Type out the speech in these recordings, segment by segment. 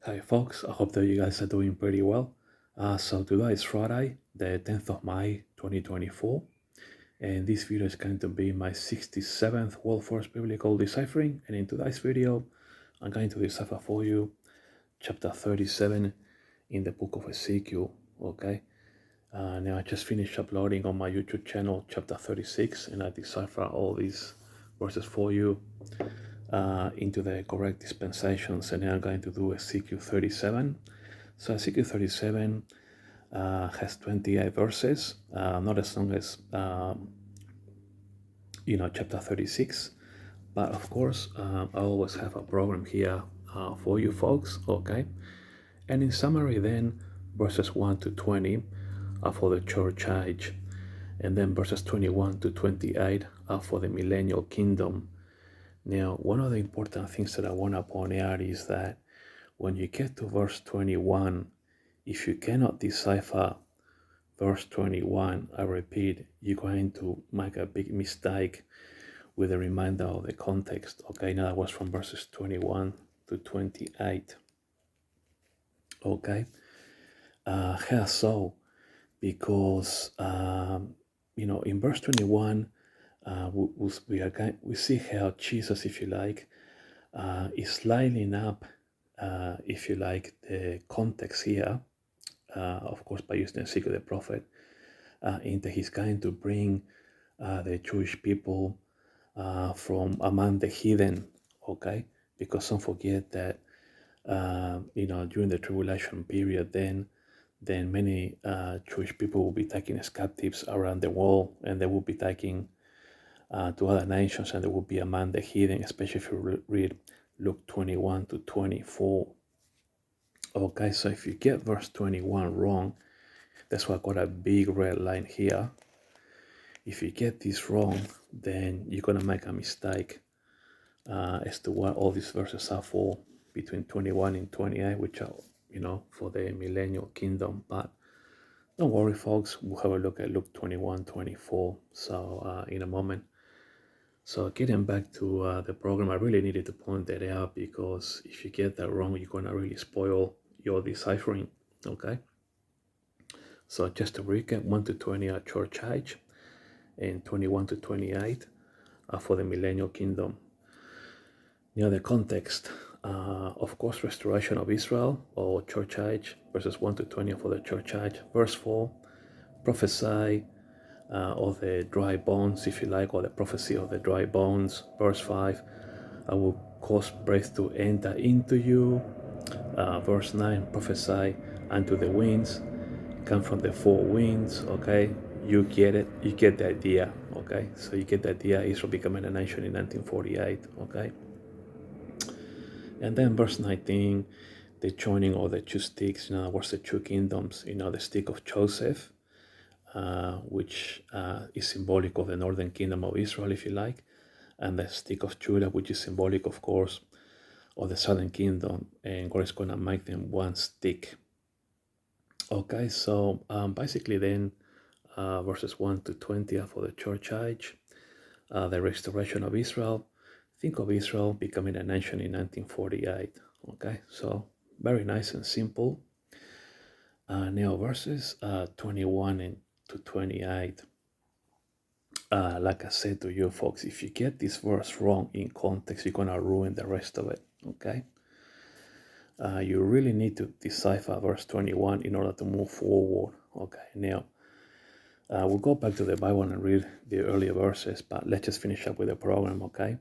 Hi folks, I hope that you guys are doing pretty well. So today is Friday, the 10th of May 2024, and this video is going to be my 67th World Force Biblical Deciphering, and in today's video I'm going to decipher for you chapter 37 in the book of Ezekiel, okay? Now I just finished uploading on my YouTube channel chapter 36, and I decipher all these verses for you into the correct dispensations, and now I'm going to do Ezekiel 37. So Ezekiel 37 has 28 verses, not as long as chapter 36, but of course I always have a program here for you folks, okay? And in summary then, verses 1 to 20 are for the church age, and then verses 21 to 28 are for the Millennium Kingdom. Now, one of the important things that I want to point out is that when you get to verse 21, if you cannot decipher verse 21, I repeat, you're going to make a big mistake with a reminder of the context. Okay, now that was from verses 21 to 28. Okay, how so? Because in verse 21, we see how Jesus, if you like, is lining up, if you like, the context here, of course, by using Ezekiel the prophet, into he's going to bring the Jewish people from among the heathen, okay? Because don't forget that, during the tribulation period, then many Jewish people will be taken as captives around the world, and they will be taken to other nations, and they will be among the heathen, especially if you read Luke 21 to 24. Okay, so if you get verse 21 wrong, that's why I got a big red line here. If you get this wrong, then you're going to make a mistake as to what all these verses are for, between 21 and 28, which are, for the Millennium Kingdom. But don't worry, folks, we'll have a look at Luke 21, 24, so in a moment. So getting back to the program, I really needed to point that out, because if you get that wrong, you're going to really spoil your deciphering, okay? So just to recap, 1 to 20 are church age, and 21 to 28 are for the Millennial Kingdom. Now the context, of course, restoration of Israel or church age, verses 1 to 20 are for the church age. Verse 4, prophesy of the dry bones, if you like, or the prophecy of the dry bones. Verse 5, I will cause breath to enter into you. Verse 9, prophesy unto the winds, come from the four winds, okay? You get it, you get the idea, okay? So you get the idea, Israel becoming a nation in 1948, okay? And then verse 19, the joining of the two sticks, in other words, the two kingdoms, the stick of Joseph, which is symbolic of the northern kingdom of Israel, if you like, and the stick of Judah, which is symbolic, of course, of the southern kingdom, and God is going to make them one stick. Okay, so basically then, verses 1 to 20 are for the church age, the restoration of Israel. Think of Israel becoming a nation in 1948. Okay, so very nice and simple. Now verses 21 to 28. Like I said to you folks, if you get this verse wrong in context, you're gonna ruin the rest of it. Okay. You really need to decipher verse 21 in order to move forward. Okay. Now we'll go back to the Bible and read the earlier verses, but let's just finish up with the program. Okay.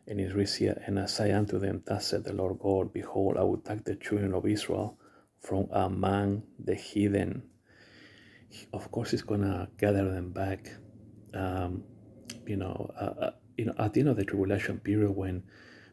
And it reads here, and I say unto them, thus said the Lord God, behold, I will take the children of Israel from among the heathen. Of course, He's gonna gather them back. At the end of the tribulation period, when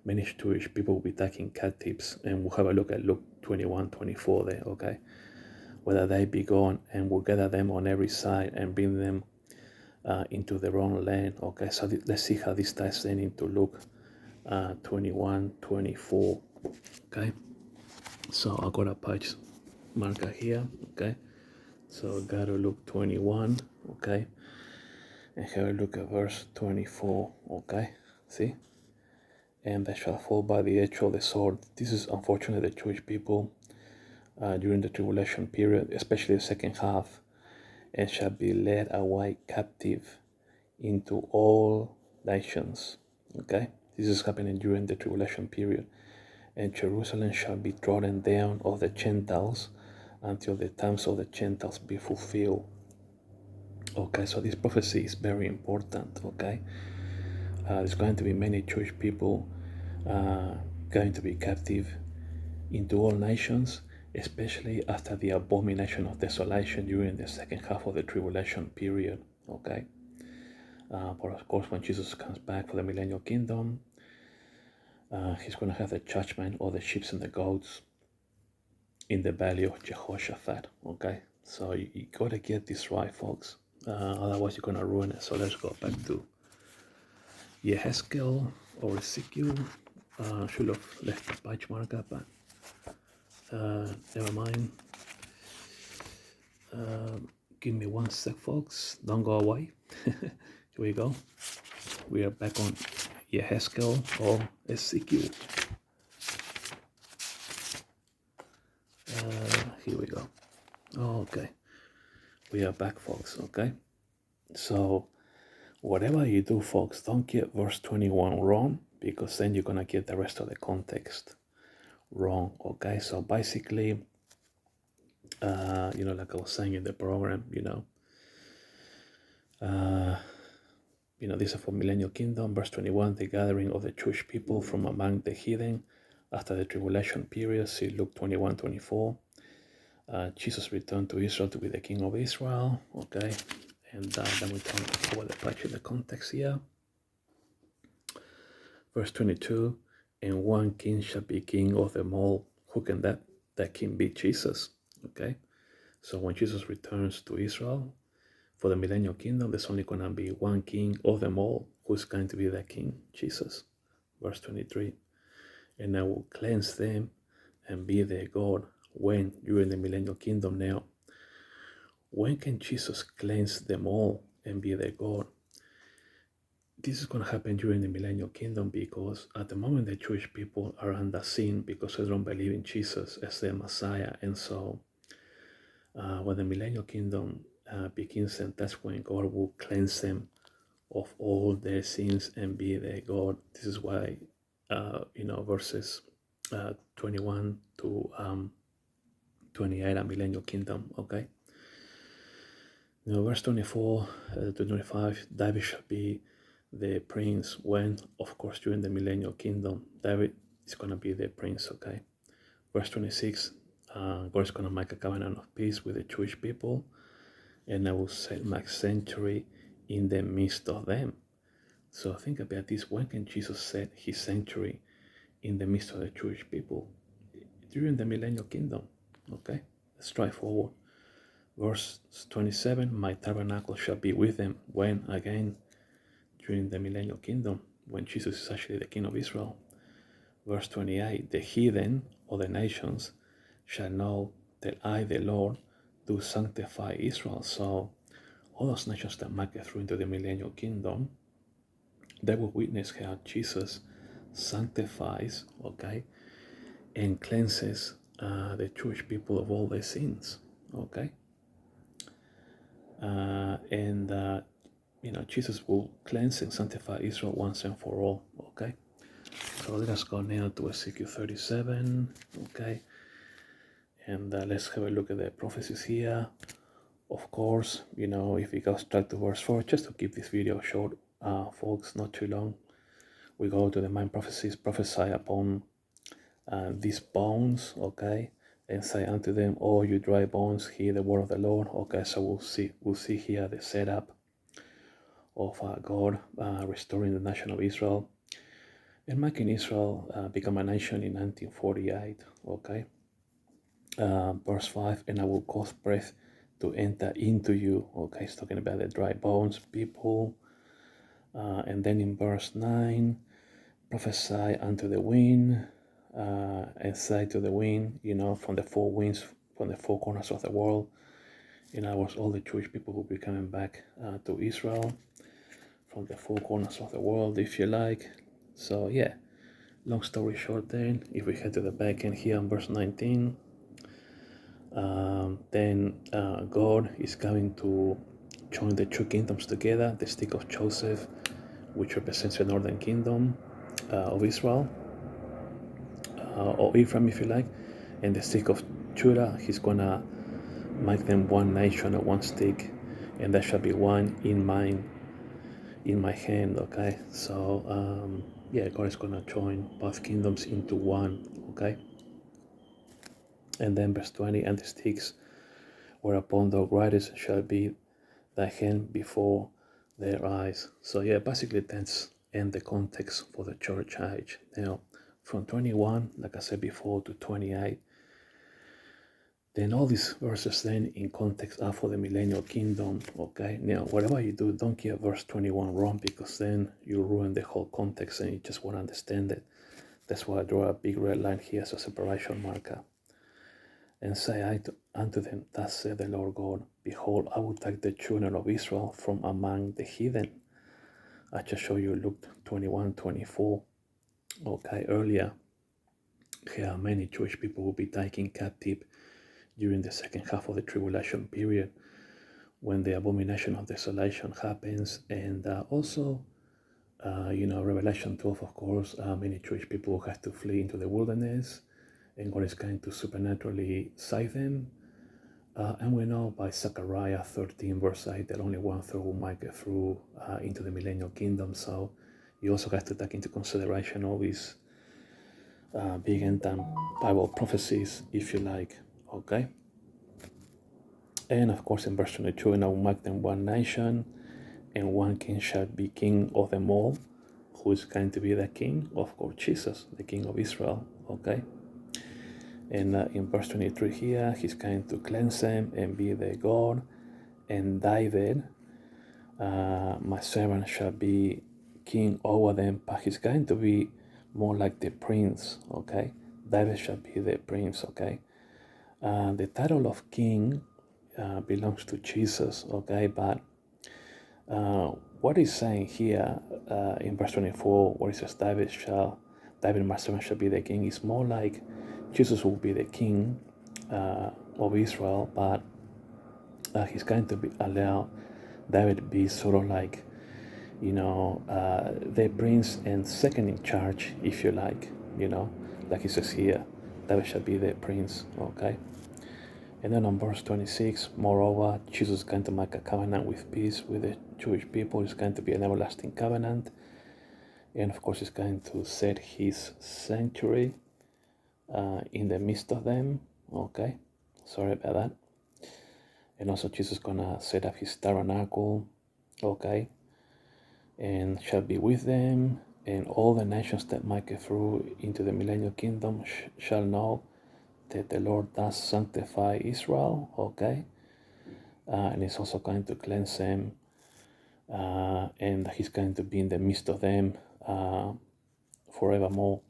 many Jewish people will be taken captives, and we'll have a look at Luke 21, 24 there, okay? Whether they be gone, and we'll gather them on every side and bring them into their own land, okay? So let's see how this ties then into Luke 21, 24, okay? So I got a page marker here, okay? So go to Luke 21, okay? And have a look at verse 24, okay? See? and they shall fall by the edge of the sword. This is unfortunately the Jewish people during the tribulation period, especially the second half, and shall be led away captive into all nations. Okay, this is happening during the tribulation period, and Jerusalem shall be trodden down of the Gentiles until the times of the Gentiles be fulfilled. Okay, so this prophecy is very important. Okay, there's going to be many Jewish people going to be captive into all nations, especially after the abomination of desolation during the second half of the tribulation period. Okay, but of course, when Jesus comes back for the Millennium Kingdom, he's going to have the judgment of the sheep and the goats in the valley of Jehoshaphat. Okay, so you got to get this right, folks. Otherwise, you're going to ruin it. So let's go back to Ezekiel or Ezekiel. Should have left the page marker, but never mind. Give me one sec, folks. Don't go away. Here we go. We are back on Ezekiel or Ezekiel. Here we go. Okay. We are back, folks. Okay. So whatever you do, folks, don't get verse 21 wrong, because then you're going to get the rest of the context wrong. Okay. So basically, like I was saying in the program, this is for Millennium Kingdom, verse 21, the gathering of the Jewish people from among the heathen after the tribulation period. See Luke 21:24. Jesus returned to Israel to be the king of Israel. Okay, and then we turn over the page in the context here. Verse 22, and one king shall be king of them all. Who can that king be? Jesus. Okay, so when Jesus returns to Israel for the Millennium Kingdom, there's only going to be one king of them all. Who's going to be that king? Jesus. Verse 23, and I will cleanse them and be their God. When? During the Millennium Kingdom. Now, when can Jesus cleanse them all and be their God? This is going to happen during the Millennium Kingdom, because at the moment the Jewish people are under sin because they don't believe in Jesus as their Messiah. And so when the Millennium Kingdom begins, and that's when God will cleanse them of all their sins and be their God. This is why, verses 21 to 28 are Millennium Kingdom. Okay. Now, verse 24 to 25, David shall be the prince when, of course, during the Millennium Kingdom, David is going to be the prince. Okay. Verse 26, God is going to make a covenant of peace with the Jewish people, and I will set my sanctuary in the midst of them. So think about this. When can Jesus set his sanctuary in the midst of the Jewish people? During the Millennium Kingdom. Okay, let's try forward. Verse 27, my tabernacle shall be with them. When? Again, during the Millennium Kingdom, when Jesus is actually the King of Israel. Verse 28, the heathen or the nations shall know that I, the Lord, do sanctify Israel. So all those nations that make it through into the Millennium Kingdom, they will witness how Jesus sanctifies, okay, and cleanses the Jewish people of all their sins. Okay. Jesus will cleanse and sanctify Israel once and for all. Okay, so let us go now to Ezekiel 37. Okay, and let's have a look at the prophecies here. Of course, if we go straight to verse 4, just to keep this video short, folks, not too long, we go to the main prophecies. Prophesy upon these bones. Okay, and say unto them, "O you dry bones, hear the word of the Lord." Okay, so we'll see here the setup of God restoring the nation of Israel and making Israel become a nation in 1948. Okay, verse 5, and I will cause breath to enter into you. Okay, it's talking about the dry bones people. And then in verse 9, prophesy unto the wind, and say to the wind, from the four winds, from the four corners of the world. In other words, all the Jewish people will be coming back to Israel from the four corners of the world, if you like. So yeah, long story short, then, if we head to the back end here in verse 19, then God is going to join the two kingdoms together, the stick of Joseph, which represents the northern kingdom of Israel, or Ephraim, if you like, and the stick of Judah. He's going to make them one nation or one stick, and there shall be one in my hand. Okay, so yeah, God is going to join both kingdoms into one. Okay, and then verse 20, and the sticks whereupon thou writest shall be thy hand before their eyes. So yeah, basically that's and the context for the church age. Now from 21, like I said before, to 28, then all these verses then in context are for the millennial kingdom. Okay, now whatever you do, don't get verse 21 wrong, because then you ruin the whole context and you just won't understand it. That's why I draw a big red line here as a separation marker. And say unto them, thus saith the Lord God, behold, I will take the children of Israel from among the heathen. I just show you Luke 21:24. Okay, earlier, here many Jewish people will be taken captive during the second half of the tribulation period, when the abomination of desolation happens. And also, Revelation 12, of course, many Jewish people have to flee into the wilderness, and God is going to supernaturally save them. And we know by Zechariah 13 verse 8 that only one third will make it through into the millennial kingdom. So you also have to take into consideration all these big end time Bible prophecies, if you like. Okay. And of course in verse 22, and I will make them one nation, and one king shall be king of them all. Who is going to be the king? Of course, Jesus, the king of Israel. Okay. And in verse 23 here, he's going to cleanse them and be their God. And David, my servant, shall be king over them, but he's going to be more like the prince. Okay. David shall be the prince. Okay. The title of king belongs to Jesus. Okay. But what he's saying here in verse 24, where it says David my servant shall be the king, is more like Jesus will be the king of Israel, but he's going to allow David to be sort of like, the prince and second in charge, if you like, like he says here, David shall be the prince. Okay. And then on verse 26, moreover, Jesus is going to make a covenant with peace with the Jewish people. It's going to be an everlasting covenant. And of course, he's going to set his sanctuary in the midst of them. Okay, sorry about that. And also Jesus is going to set up his tabernacle. Okay, and shall be with them. And all the nations that make it through into the millennial kingdom shall know that the Lord does sanctify Israel. Okay, and he's also going to cleanse them, and he's going to be in the midst of them forevermore.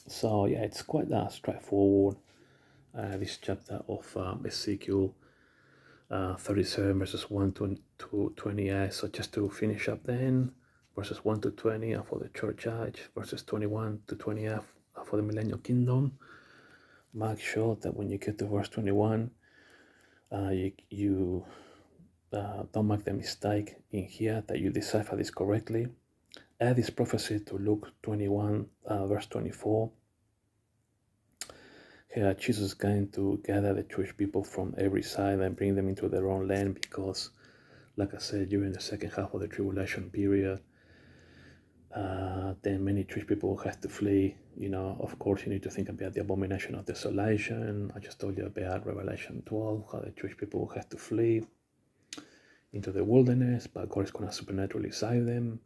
So yeah, it's quite straightforward, this chapter of Ezekiel 37 verses 1 to 28. So just to finish up then, verses 1 to 20 are for the church age, verses 21 to 28 are for the millennial kingdom. Make sure that when you get to verse 21, you don't make the mistake in here, that you decipher this correctly. Add this prophecy to Luke 21 verse 24. Here Jesus is going to gather the Jewish people from every side and bring them into their own land, because like I said, during the second half of the tribulation period, then many Jewish people have to flee. Of course, you need to think about the abomination of desolation. I just told you about Revelation 12, how the Jewish people have to flee into the wilderness, but God is going to supernaturally save them.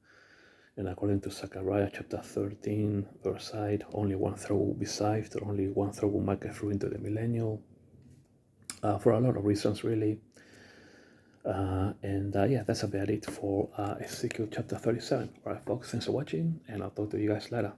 And according to Zechariah chapter 13, verse 8, only one third will be saved, or only one third will make it through into the millennial, for a lot of reasons, really. Yeah, that's about it for Ezekiel chapter 37. All right, folks, thanks for watching, and I'll talk to you guys later.